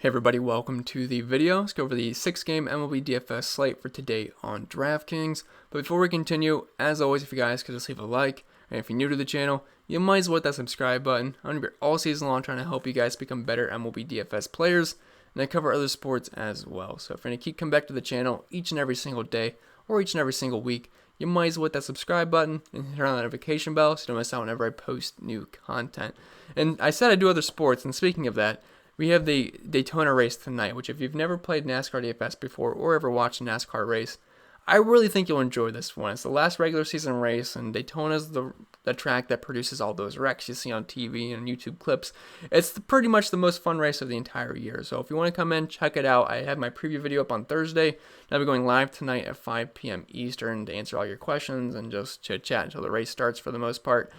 Hey everybody, welcome to the video. Let's go over the 6-game MLB DFS slate for today on Draftkings. But before we continue, as always, if you guys could just leave a like, and if you're new to the channel, you might as well hit that subscribe button. I'm going to be all season long trying to help you guys become better MLB DFS players, and I cover other sports as well. So if you're going to keep coming back to the channel each and every single day, or each and every single week, you might as well hit that subscribe button and turn on the notification bell so you don't miss out whenever I post new content. And I said I do other sports, and speaking of that, we have the Daytona Race tonight, which if you've never played NASCAR DFS before or ever watched a NASCAR race, I really think you'll enjoy this one. It's the last regular season race, and Daytona's the track that produces all those wrecks you see on TV and YouTube clips. It's pretty much the most fun race of the entire year. So if you want to come in, check it out. I have my preview video up on Thursday, and I'll be going live tonight at 5 p.m. Eastern to answer all your questions and just chit-chat until the race starts for the most part.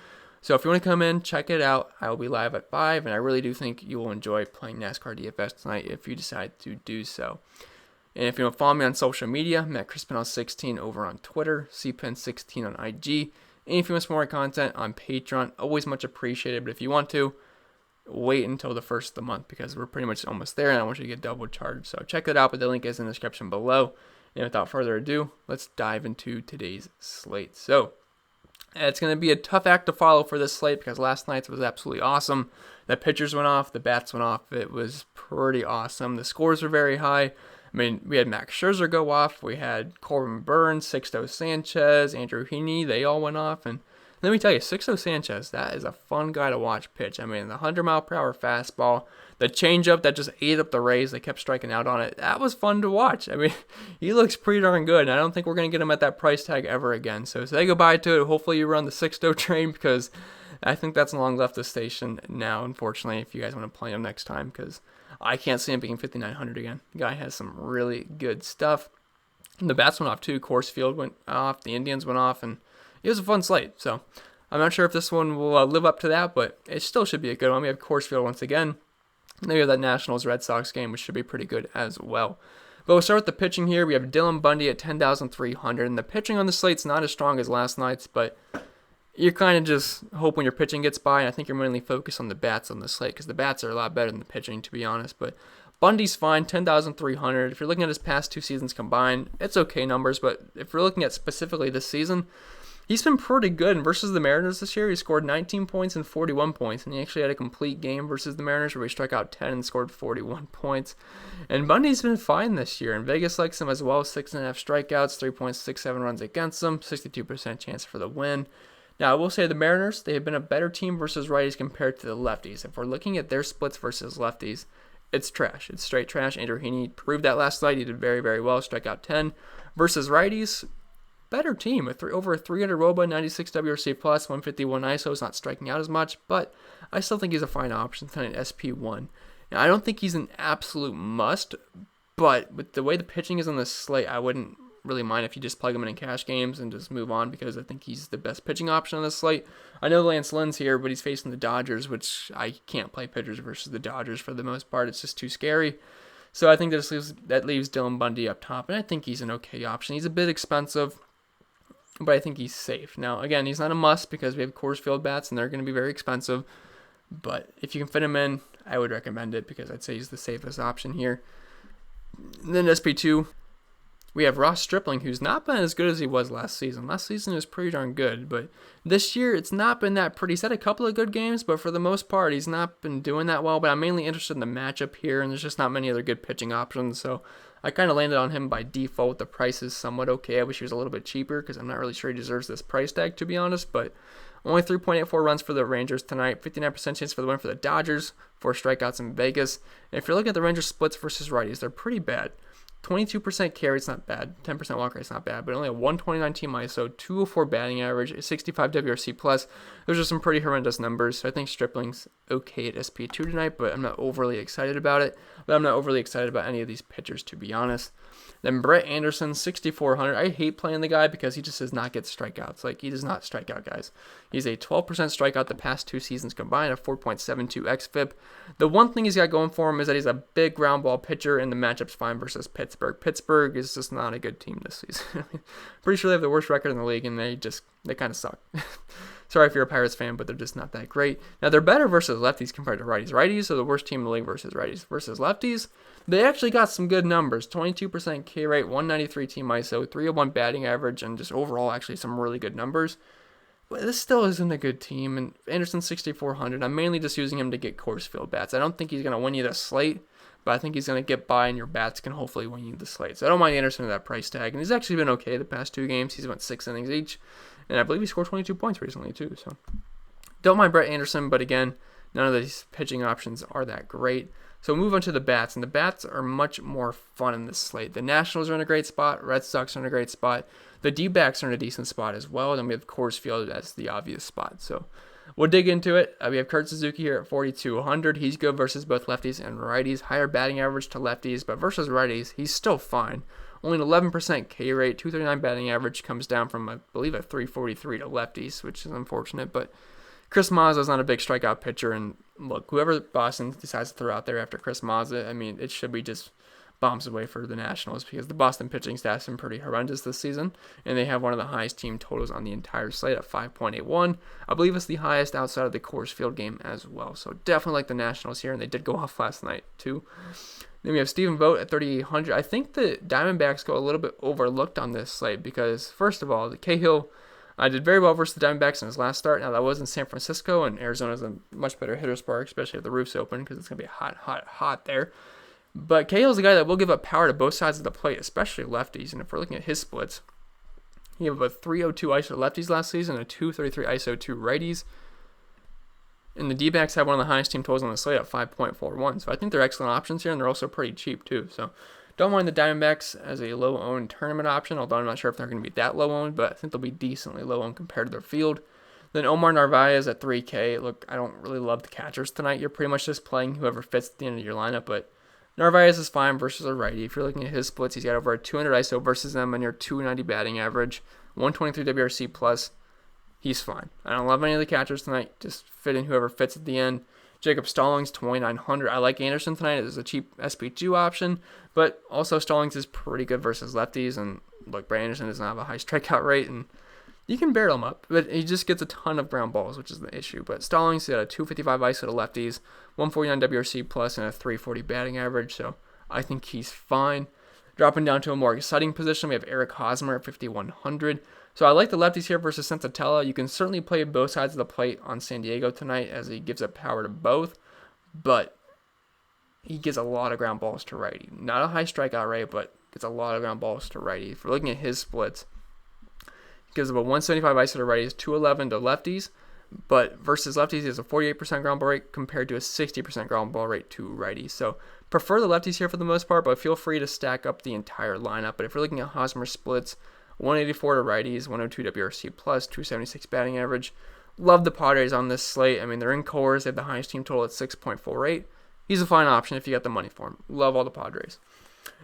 So if you want to come in, check it out. I will be live at 5, and I really do think you will enjoy playing NASCAR DFS tonight if you decide to do so. And if you want to follow me on social media, I'm at Pennell16 over on Twitter, CPen16 on IG. And if you want some more content on Patreon, always much appreciated. But if you want to, wait until the first of the month because we're pretty much almost there, and I want you to get double charged. So check that out, but the link is in the description below. And without further ado, let's dive into today's slate. So it's going to be a tough act to follow for this slate because last night's was absolutely awesome. The pitchers went off, the bats went off. It was pretty awesome. The scores were very high. I mean, we had Max Scherzer go off. We had Corbin Burnes, Sixto Sanchez, Andrew Heaney. They all went off. And let me tell you, Sixto Sanchez, that is a fun guy to watch pitch. I mean, the 100-mile-per-hour fastball, the changeup that just ate up the Rays, they kept striking out on it. That was fun to watch. I mean, he looks pretty darn good, and I don't think we're going to get him at that price tag ever again. So say goodbye to it. Hopefully you run the Sixto train because I think that's long left the station now, unfortunately, if you guys want to play him next time because I can't see him being 5,900 again. The guy has some really good stuff. And the bats went off too. Coors Field went off. The Indians went off, and it was a fun slate. So I'm not sure if this one will live up to that, but it still should be a good one. We have Coors Field once again. And then we have that Nationals-Red Sox game, which should be pretty good as well. But we'll start with the pitching here. We have Dylan Bundy at 10,300, and the pitching on the slate's not as strong as last night's, but you're kind of just hoping your pitching gets by, and I think you're mainly focused on the bats on the slate because the bats are a lot better than the pitching, to be honest. But Bundy's fine, 10,300. If you're looking at his past two seasons combined, it's okay numbers, but if you're looking at specifically this season, he's been pretty good. And versus the Mariners this year, he scored 19 points and 41 points. And he actually had a complete game versus the Mariners where he struck out 10 and scored 41 points. And Bundy's been fine this year. And Vegas likes him as well. 6.5 strikeouts, 3.67 runs against him, 62% chance for the win. Now, I will say the Mariners, they have been a better team versus righties compared to the lefties. If we're looking at their splits versus lefties, it's trash. It's straight trash. Andrew Heaney proved that last night. He did very, very well. Struck out 10. Versus righties, better team with over 300 WOBA, 96 WRC+, 151 ISO. Is not striking out as much, but I still think he's a fine option tonight at SP1. Now, I don't think he's an absolute must, but with the way the pitching is on this slate, I wouldn't really mind if you just plug him in cash games and just move on because I think he's the best pitching option on this slate. I know Lance Lynn's here, but he's facing the Dodgers, which I can't play pitchers versus the Dodgers for the most part. It's just too scary. So I think that leaves Dylan Bundy up top, and I think he's an okay option. He's a bit expensive, but I think he's safe. Now, again, he's not a must because we have Coors Field bats, and they're going to be very expensive. But if you can fit him in, I would recommend it because I'd say he's the safest option here. And then SP2, we have Ross Stripling, who's not been as good as he was last season. Last season was pretty darn good, but this year it's not been that pretty. He's had a couple of good games, but for the most part, he's not been doing that well. But I'm mainly interested in the matchup here, and there's just not many other good pitching options, so I kind of landed on him by default. The price is somewhat okay. I wish he was a little bit cheaper because I'm not really sure he deserves this price tag, to be honest, but only 3.84 runs for the Rangers tonight, 59% chance for the win for the Dodgers, 4 strikeouts in Vegas. And if you're looking at the Rangers splits versus righties, they're pretty bad. 22% carry, it's not bad. 10% walk rate, it's not bad. But only a 129 team ISO, 204 batting average, 65 WRC+. Those are some pretty horrendous numbers. So I think Stripling's okay at SP2 tonight, but I'm not overly excited about it. But I'm not overly excited about any of these pitchers, to be honest. Then Brett Anderson, 6,400. I hate playing the guy because he just does not get strikeouts. Like, he does not strike out, guys. He's a 12% strikeout the past two seasons combined, a 4.72 xFIP. The one thing he's got going for him is that he's a big ground ball pitcher, and the matchup's fine versus Pittsburgh. Pittsburgh is just not a good team this season. Pretty sure they have the worst record in the league, and they kind of suck. Sorry if you're a Pirates fan, but they're just not that great. Now, they're better versus lefties compared to righties. Righties are the worst team in the league versus righties. Versus lefties, they actually got some good numbers. 22% K rate, 193 team ISO, 301 batting average, and just overall actually some really good numbers. But this still isn't a good team, and Anderson's 6,400. I'm mainly just using him to get Coors Field bats. I don't think he's going to win you the slate, but I think he's going to get by, and your bats can hopefully win you the slate. So I don't mind Anderson at that price tag, and he's actually been okay the past 2 games. He's went 6 innings each, and I believe he scored 22 points recently too. So don't mind Brett Anderson, but again, none of these pitching options are that great. So we'll move on to the bats, and the bats are much more fun in this slate. The Nationals are in a great spot. Red Sox are in a great spot. The D-backs are in a decent spot as well. Then we have Coors Field as the obvious spot. So we'll dig into it. We have Kurt Suzuki here at 4,200. He's good versus both lefties and righties. Higher batting average to lefties, but versus righties, he's still fine. Only an 11% K rate, 239 batting average, comes down from, I believe, a 343 to lefties, which is unfortunate. But Chris Mazza's not a big strikeout pitcher, and look, whoever Boston decides to throw out there after Chris Mazza, I mean, it should be just bombs away for the Nationals because the Boston pitching staff's been pretty horrendous this season, and they have one of the highest team totals on the entire slate at 5.81. I believe it's the highest outside of the Coors Field game as well, so definitely like the Nationals here, and they did go off last night too. Then we have Stephen Vogt at 3,800. I think the Diamondbacks go a little bit overlooked on this slate because, first of all, the Cahill did very well versus the Diamondbacks in his last start. Now, that was in San Francisco, and Arizona's a much better hitter's park, especially if the roof's open, because it's going to be hot there. But Cahill's a guy that will give up power to both sides of the plate, especially lefties. And if we're looking at his splits, he had a 302 ISO lefties last season, and a 233 ISO to righties. And the D-backs have one of the highest team totals on the slate at 5.41. So I think they're excellent options here, and they're also pretty cheap too. So don't mind the Diamondbacks as a low-owned tournament option, although I'm not sure if they're going to be that low-owned, but I think they'll be decently low-owned compared to their field. Then Omar Narvaez at 3K. Look, I don't really love the catchers tonight. You're pretty much just playing whoever fits at the end of your lineup, but Narvaez is fine versus a righty. If you're looking at his splits, he's got over a 200 ISO versus them and near 290 batting average, 123 WRC plus. He's fine. I don't love any of the catchers tonight. Just fit in whoever fits at the end. Jacob Stallings, 2,900. I like Anderson tonight as a cheap SP2 option, but also Stallings is pretty good versus lefties. And look, Brett Anderson doesn't have a high strikeout rate, and you can barrel him up, but he just gets a ton of ground balls, which is the issue. But Stallings got a 255 ISO to lefties, 149 WRC plus, and a 340 batting average, so I think he's fine. Dropping down to a more exciting position, we have Eric Hosmer at 5,100. So I like the lefties here versus Sensatella. You can certainly play both sides of the plate on San Diego tonight as he gives up power to both, but he gives a lot of ground balls to righty. Not a high strikeout rate, but gets a lot of ground balls to righty. If we're looking at his splits, he gives about 175 ISO to righties, 211 to lefties, but versus lefties, he has a 48% ground ball rate compared to a 60% ground ball rate to righties. So prefer the lefties here for the most part, but feel free to stack up the entire lineup. But if you're looking at Hosmer splits, 184 to righties, 102 WRC plus, 276 batting average. Love the Padres on this slate. I mean, they're in Coors. They have the highest team total at 6.48. He's a fine option if you got the money for him. Love all the Padres.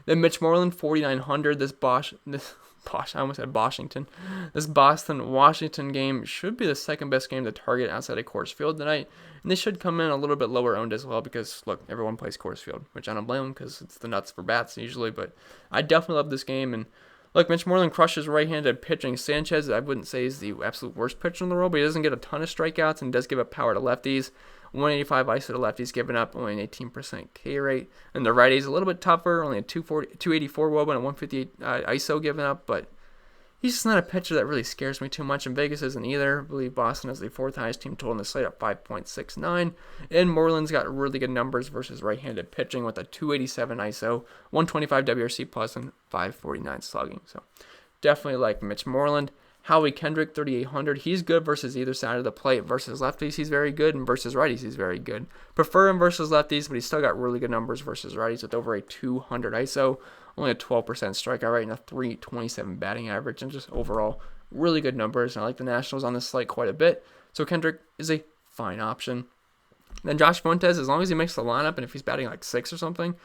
Then Mitch Moreland, 4,900. I almost said Washington. This Boston-Washington game should be the second best game to target outside of Coors Field tonight. And they should come in a little bit lower owned as well because, look, everyone plays Coors Field, which I don't blame them because it's the nuts for bats usually. But I definitely love this game. And look, Mitch Moreland crushes right-handed pitching. Sanchez, I wouldn't say is the absolute worst pitcher in the world, but he doesn't get a ton of strikeouts and does give up power to lefties. 185 ISO to lefties, giving up only an 18% K rate. And the righties a little bit tougher, only a 284 WOBA and a 158 ISO given up, but he's just not a pitcher that really scares me too much, and Vegas isn't either. I believe Boston has the fourth highest team total in the slate at 5.69, and Moreland's got really good numbers versus right-handed pitching with a 287 ISO, 125 WRC plus, and 549 slugging. So definitely like Mitch Moreland. Howie Kendrick, 3,800. He's good versus either side of the plate. Versus lefties, he's very good, and versus righties, he's very good. Prefer him versus lefties, but he's still got really good numbers versus righties with over a 200 ISO, only a 12% strikeout rate, and a 327 batting average, and just overall really good numbers. And I like the Nationals on this slate quite a bit, so Kendrick is a fine option. Then Josh Fuentes, as long as he makes the lineup, and if he's batting like 6 or something,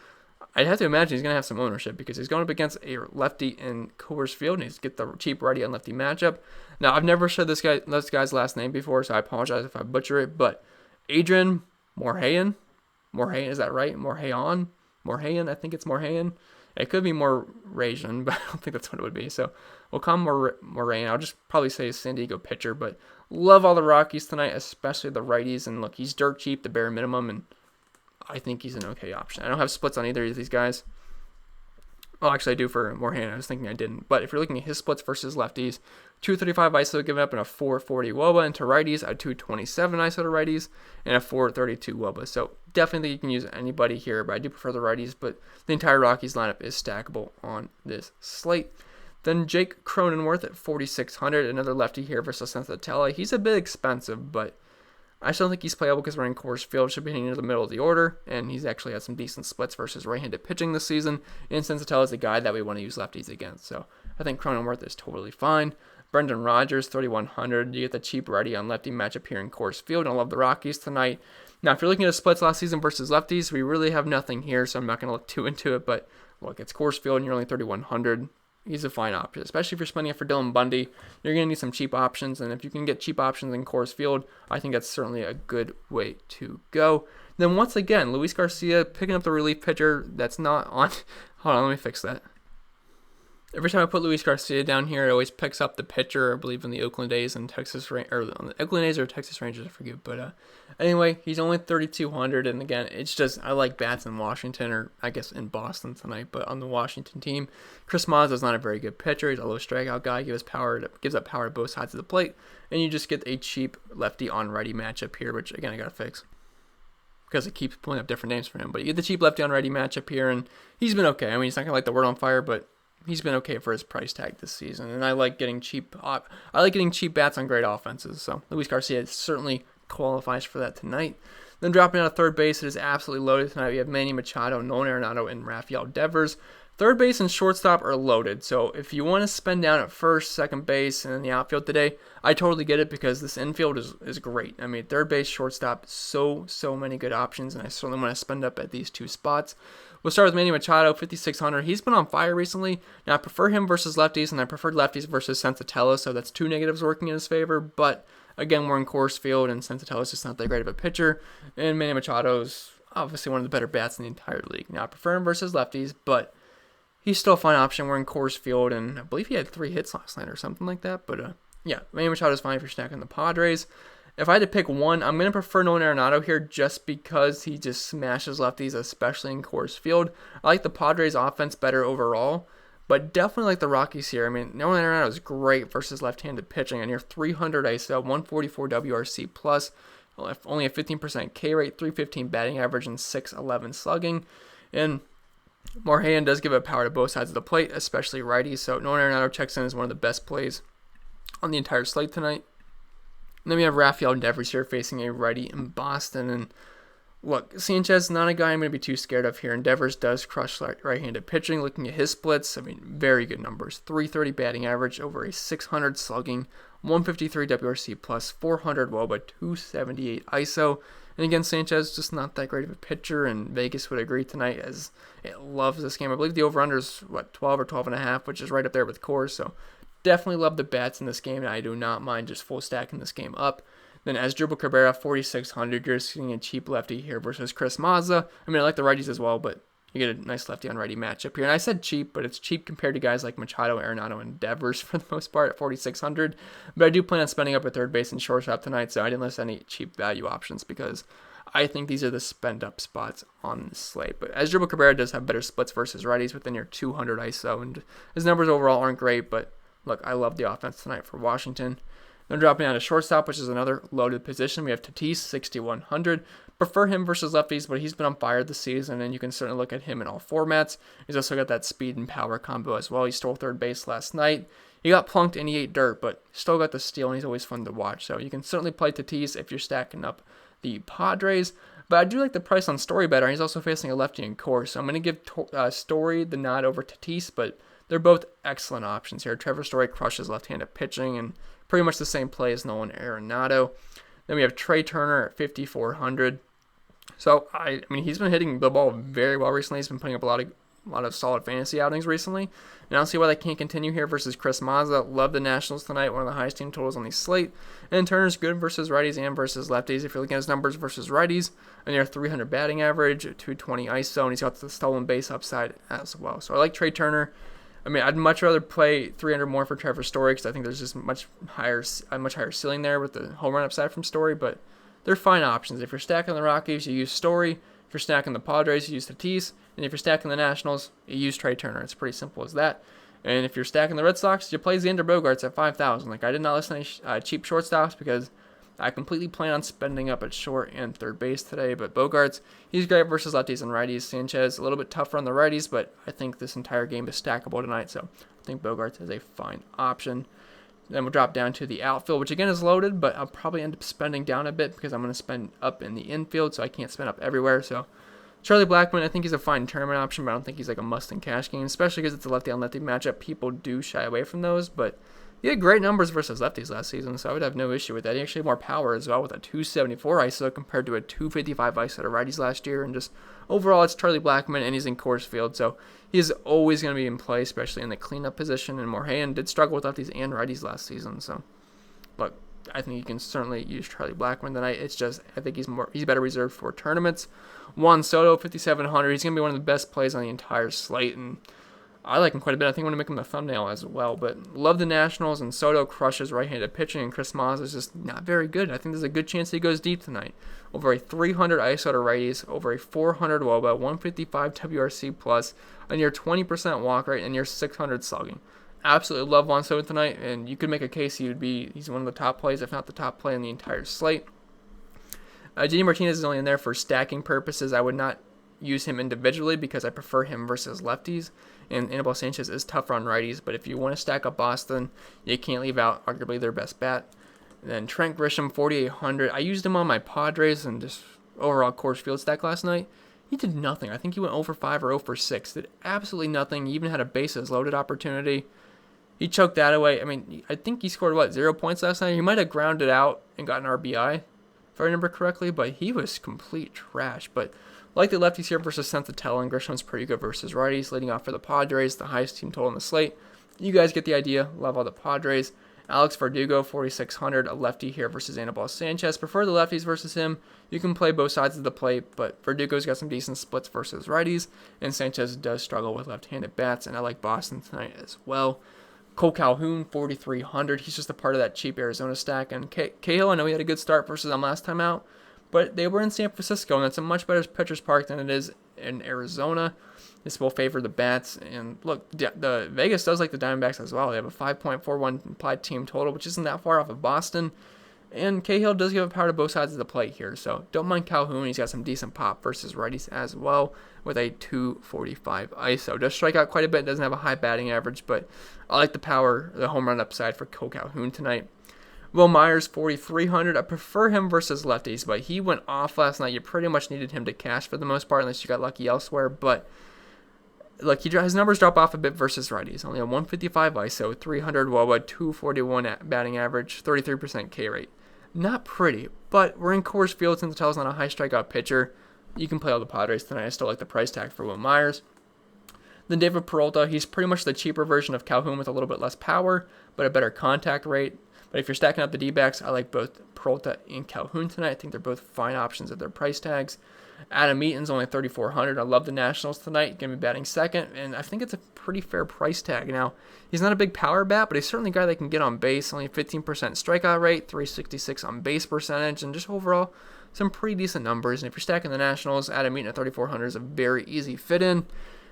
I'd have to imagine he's going to have some ownership because he's going up against a lefty in Coors Field, and he's get the cheap righty and lefty matchup. Now, I've never said this guy's last name before, so I apologize if I butcher it, but Adrian Morejon, is that right? Morejon, I think it's Morejon. It could be Morejon, but I don't think that's what it would be. So we'll call him Morejon. I'll just probably say San Diego pitcher, but Love all the Rockies tonight, especially the righties. And look, he's dirt cheap, the bare minimum, and I think he's an okay option. I don't have splits on either of these guys. Well, actually, I do for Morehan. I was thinking I didn't. But if you're looking at his splits versus lefties, 235 ISO given up and a 440 WOBA, and to righties, a 227 ISO to righties, and a 432 WOBA. So definitely you can use anybody here, but I do prefer the righties. But the entire Rockies lineup is stackable on this slate. Then Jake Cronenworth at 4,600, another lefty here versus Senzatella. He's a bit expensive, but I still think he's playable because we're in Coors Field. Should be hitting into the middle of the order, and he's actually had some decent splits versus right-handed pitching this season. And Senzatella is a guy that we want to use lefties against, so I think Cronenworth is totally fine. Brendan Rodgers, 3,100. You get the cheap righty on lefty matchup here in Coors Field. I love the Rockies tonight. Now, if you're looking at splits last season versus lefties, we really have nothing here, so I'm not going to look too into it. But look, it's Coors Field, and you're only 3,100. He's a fine option, especially if you're spending it for Dylan Bundy. You're going to need some cheap options, and if you can get cheap options in Coors Field, I think that's certainly a good way to go. Then once again, Luis Garcia picking up the relief pitcher that's not on. Hold on, let me fix that. Every time I put Luis Garcia down here, it always picks up the pitcher, I believe in the Oakland A's and Texas Oakland A's or Texas Rangers, I forget. But anyway, he's only 3,200, and again, it's just I like bats in Washington, or I guess in Boston tonight. But on the Washington team, Chris Mazza is not a very good pitcher. He's a low strikeout guy. Gives up power to both sides of the plate, and you just get a cheap lefty on righty matchup here, which again I gotta fix because it keeps pulling up different names for him. But you get the cheap lefty on righty matchup here, and he's been okay. I mean, he's not gonna light the world on fire, but he's been okay for his price tag this season, and I like getting cheap. I like getting cheap bats on great offenses. So Luis Garcia certainly qualifies for that tonight. Then dropping out of third base, it is absolutely loaded tonight. We have Manny Machado, Nolan Arenado, and Rafael Devers. Third base and shortstop are loaded. So if you want to spend down at first, second base, and in the outfield today, I totally get it because this infield is great. I mean, third base, shortstop, so many good options, and I certainly want to spend up at these two spots. We'll start with Manny Machado, 5,600. He's been on fire recently. Now, I prefer him versus lefties, and I preferred lefties versus Senzatella, so that's two negatives working in his favor. But, again, we're in Coors Field, and Senzatella's just not that great of a pitcher. And Manny Machado's obviously one of the better bats in the entire league. Now, I prefer him versus lefties, but he's still a fine option. We're in Coors Field, and I believe he had 3 hits last night or something like that. But, yeah, Manny Machado's fine if you're stacking the Padres. If I had to pick one, I'm going to prefer Nolan Arenado here just because he just smashes lefties, especially in Coors Field. I like the Padres' offense better overall, but definitely like the Rockies here. I mean, Nolan Arenado is great versus left-handed pitching, and you're 300 ISO, 144 WRC+, only a 15% K rate, 315 batting average, and 611 slugging. And Morehan does give up power to both sides of the plate, especially righties, so Nolan Arenado checks in as one of the best plays on the entire slate tonight. And then we have Rafael Devers here facing a righty in Boston. And look, Sanchez is not a guy I'm going to be too scared of here. And Devers does crush right-handed pitching. Looking at his splits, I mean, very good numbers. 330 batting average, over a 600 slugging, 153 WRC+, 400 WOBA, 278 ISO. And again, Sanchez just not that great of a pitcher, and Vegas would agree tonight as it loves this game. I believe the over-under is, 12 or 12.5, which is right up there with Coors, so definitely love the bats in this game, and I do not mind just full stacking this game up. Then Asdrubal Cabrera, 4,600. You're seeing a cheap lefty here versus Chris Mazza. I mean, I like the righties as well, but you get a nice lefty on righty matchup here. And I said cheap, but it's cheap compared to guys like Machado, Arenado, and Devers for the most part at 4,600. But I do plan on spending up at third base and shortstop tonight, so I didn't list any cheap value options because I think these are the spend-up spots on the slate. But Asdrubal Cabrera does have better splits versus righties within your 200 ISO, and his numbers overall aren't great, but look, I love the offense tonight for Washington. Then dropping down to shortstop, which is another loaded position. We have Tatis, 6,100. Prefer him versus lefties, but he's been on fire this season, and you can certainly look at him in all formats. He's also got that speed and power combo as well. He stole third base last night. He got plunked and he ate dirt, but still got the steal, and he's always fun to watch. So you can certainly play Tatis if you're stacking up the Padres. But I do like the price on Story better. He's also facing a lefty in Coors, so I'm going to give Story the nod over Tatis, but they're both excellent options here. Trevor Story crushes left-handed pitching and pretty much the same play as Nolan Arenado. Then we have Trey Turner at 5,400. So, I mean, he's been hitting the ball very well recently. He's been putting up a lot of solid fantasy outings recently. And I don't see why that can't continue here versus Chris Mazza. Love the Nationals tonight, one of the highest team totals on the slate. And Turner's good versus righties and versus lefties. If you're looking at his numbers versus righties, and they're 300 batting average, 220 ISO, and he's got the stolen base upside as well. So I like Trey Turner. I mean, I'd much rather play 300 more for Trevor Story because I think there's just a much higher ceiling there with the home run upside from Story, but they're fine options. If you're stacking the Rockies, you use Story. If you're stacking the Padres, you use Tatis. And if you're stacking the Nationals, you use Trey Turner. It's pretty simple as that. And if you're stacking the Red Sox, you play Xander Bogaerts at 5,000. Like, I did not listen to any cheap shortstops because I completely plan on spending up at short and third base today. But Bogaerts, he's great versus lefties and righties. Sanchez, a little bit tougher on the righties, but I think this entire game is stackable tonight. So I think Bogaerts is a fine option. Then we'll drop down to the outfield, which again is loaded, but I'll probably end up spending down a bit because I'm going to spend up in the infield, so I can't spend up everywhere. So Charlie Blackmon, I think he's a fine tournament option, but I don't think he's like a must in cash game, especially because it's a lefty-on-lefty matchup. People do shy away from those, but he had great numbers versus lefties last season, so I would have no issue with that. He actually had more power as well with a 274 ISO compared to a 255 ISO to righties last year, and just overall it's Charlie Blackmon, and he's in Coors Field, so he's always going to be in play, especially in the cleanup position, and Morhaime did struggle with lefties and righties last season, so look, I think you can certainly use Charlie Blackmon tonight. It's just, I think he's better reserved for tournaments. Juan Soto, 5,700. He's going to be one of the best plays on the entire slate, and I like him quite a bit. I think I'm going to make him the thumbnail as well, but love the Nationals, and Soto crushes right-handed pitching, and Chris Maz is just not very good. I think there's a good chance he goes deep tonight. Over a 300 ISO to righties, over a 400 WOBA, 155 WRC plus, a near 20% walk rate, and near 600 slugging. Absolutely love Juan Soto tonight, and you could make a case he's one of the top plays, if not the top play in the entire slate. JD Martinez is only in there for stacking purposes. I would not use him individually because I prefer him versus lefties, and Anibal Sanchez is tougher on righties, but if you want to stack up Boston, you can't leave out arguably their best bat. And then Trent Grisham, 4,800. I used him on my Padres and just overall Coors Field stack last night. He did nothing. I think he went 0 for 5 or 0 for 6. Did absolutely nothing. He even had a bases loaded opportunity. He choked that away. I mean, I think he scored, 0 points last night? He might have grounded out and got an RBI, if I remember correctly, but he was complete trash. But like the lefties here versus Sensatella, and Grisham's pretty good versus righties, leading off for the Padres, the highest team total in the slate. You guys get the idea. Love all the Padres. Alex Verdugo, 4,600, a lefty here versus Anibal Sanchez. Prefer the lefties versus him. You can play both sides of the plate, but Verdugo's got some decent splits versus righties, and Sanchez does struggle with left-handed bats, and I like Boston tonight as well. Cole Calhoun, 4,300. He's just a part of that cheap Arizona stack. And Cahill, I know he had a good start versus them last time out, but they were in San Francisco, and that's a much better pitcher's park than it is in Arizona. This will favor the bats. And look, the Vegas does like the Diamondbacks as well. They have a 5.41 implied team total, which isn't that far off of Boston. And Cahill does give a power to both sides of the plate here, so don't mind Calhoun. He's got some decent pop versus righties as well with a 245 ISO. Does strike out quite a bit, doesn't have a high batting average, but I like the power, the home run upside for Cole Calhoun tonight. Will Myers, 4,300. I prefer him versus lefties, but he went off last night. You pretty much needed him to cash for the most part, unless you got lucky elsewhere, but look, his numbers drop off a bit versus righties. Only a 155 ISO, 300 WOBA, 241 batting average, 33% K rate. Not pretty, but we're in Coors Field. Since Sensatella's not a high strikeout pitcher, you can play all the Padres tonight. I still like the price tag for Will Myers. Then David Peralta, he's pretty much the cheaper version of Calhoun with a little bit less power, but a better contact rate. But if you're stacking up the D-backs, I like both Peralta and Calhoun tonight. I think they're both fine options at their price tags. Adam Eaton's only 3,400. I love the Nationals tonight. Going to be batting second, and I think it's a pretty fair price tag. Now, he's not a big power bat, but he's certainly a guy that can get on base. Only 15% strikeout rate, 366 on base percentage, and just overall some pretty decent numbers. And if you're stacking the Nationals, Adam Eaton at 3,400 is a very easy fit in.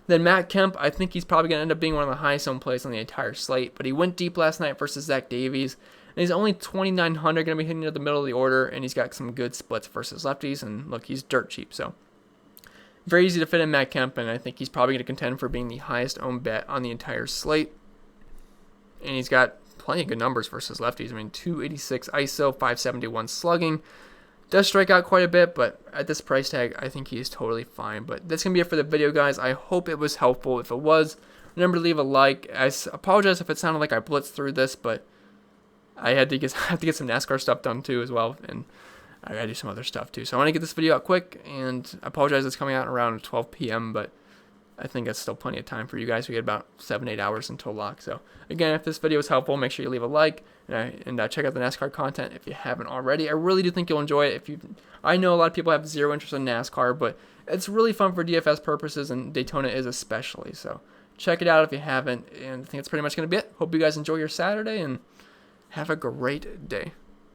Then Matt Kemp, I think he's probably going to end up being one of the highest owned plays on the entire slate, but he went deep last night versus Zach Davies. And he's only 2,900, going to be hitting near the middle of the order, and he's got some good splits versus lefties, and look, he's dirt cheap, so very easy to fit in Matt Kemp, and I think he's probably going to contend for being the highest owned bet on the entire slate. And he's got plenty of good numbers versus lefties. I mean, 286 ISO, 571 slugging. Does strike out quite a bit, but at this price tag, I think he is totally fine. But that's going to be it for the video, guys. I hope it was helpful. If it was, remember to leave a like. I apologize if it sounded like I blitzed through this, but I have to get some NASCAR stuff done too as well, and I gotta do some other stuff too. So I want to get this video out quick, and I apologize it's coming out around 12 p.m., but I think that's still plenty of time for you guys. We get about 7-8 hours until lock. So again, if this video was helpful, make sure you leave a like, and check out the NASCAR content if you haven't already. I really do think you'll enjoy it. I know a lot of people have zero interest in NASCAR, but it's really fun for DFS purposes, and Daytona is especially. So check it out if you haven't. And I think that's pretty much going to be it. Hope you guys enjoy your Saturday and have a great day.